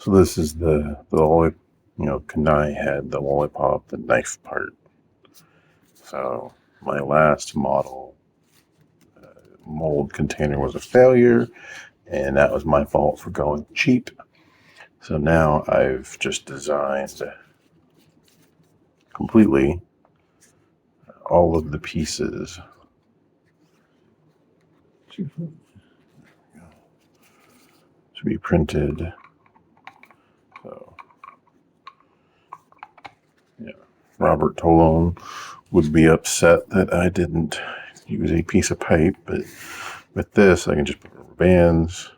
So this is the kunai head, the lollipop, the knife part. So my last model mold container was a failure, and that was my fault for going cheap. So now I've just designed completely all of the pieces to be printed. So yeah, Robert Tolone would be upset that I didn't use a piece of pipe, but with this I can just put rubber bands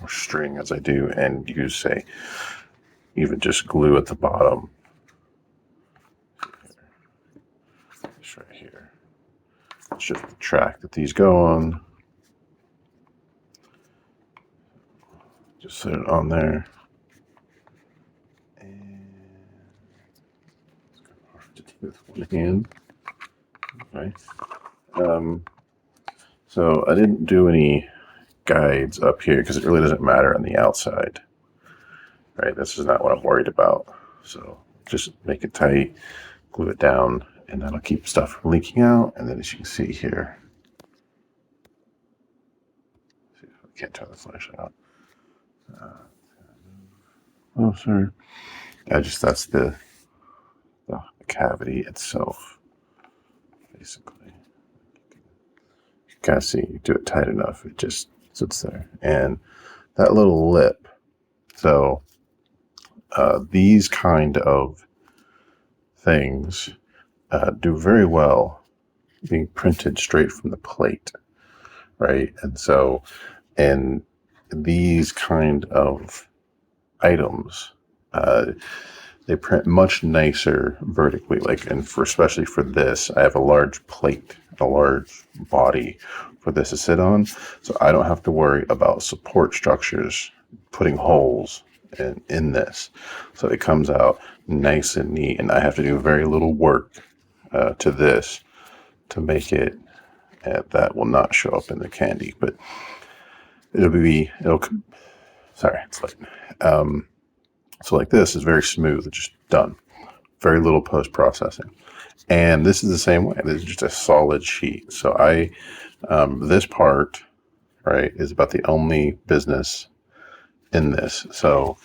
or string as I do, and use, say, even just glue at the bottom. This right here. It's just the track that these go on. Just set it on there. And it's kind of hard to do with one hand. Okay. So I didn't do any guides up here because it really doesn't matter on the outside. Right, this is not what I'm worried about. So just make it tight, glue it down, and that'll keep stuff from leaking out. And then as you can see here, see if I can't turn the flashlight on. Oh, sorry. That's the cavity itself, basically. You kind of see, you do it tight enough, it just sits there. And that little lip, so these kind of things do very well being printed straight from the plate, right? And so, and these kind of items, they print much nicer vertically. Like, and especially for this, I have a large plate, a large body for this to sit on, so I don't have to worry about support structures putting holes in this. So it comes out nice and neat, and I have to do very little work to this to make it. That will not show up in the candy, but sorry, it's late. So like this is very smooth, it's just done. Very little post-processing. And this is the same way. This is just a solid sheet. So this part, right, is about the only business in this. So,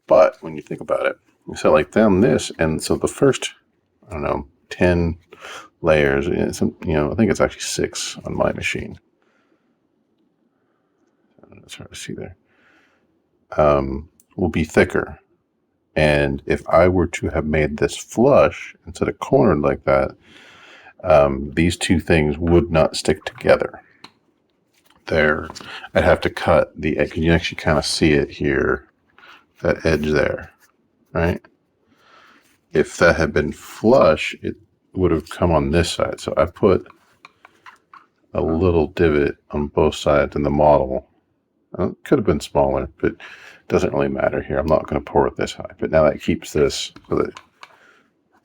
but when you think about it, so like this, and so the first, 10 layers, I think it's actually 6 on my machine. It's hard to see there. Will be thicker. And if I were to have made this flush instead of cornered like that, these two things would not stick together. I'd have to cut the edge. You can actually kind of see it here, that edge there, right? If that had been flush, it would have come on this side. So I put a little divot on both sides in the model. It could have been smaller, but it doesn't really matter here. I'm not going to pour it this high. But now that keeps this so that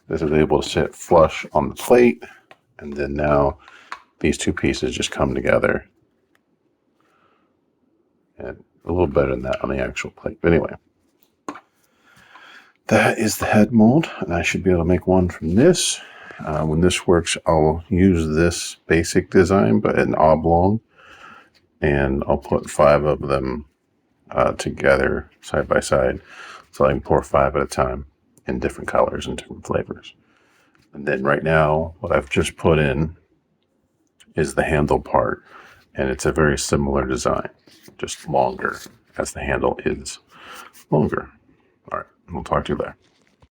this is able to sit flush on the plate. And then now these two pieces just come together. And a little better than that on the actual plate. But anyway, that is the head mold. And I should be able to make one from this. When this works, I'll use this basic design, but an oblong. And I'll put 5 of them together side by side, so I can pour 5 at a time in different colors and different flavors. And then right now, what I've just put in is the handle part, and it's a very similar design, just longer, as the handle is longer. All right, we'll talk to you there.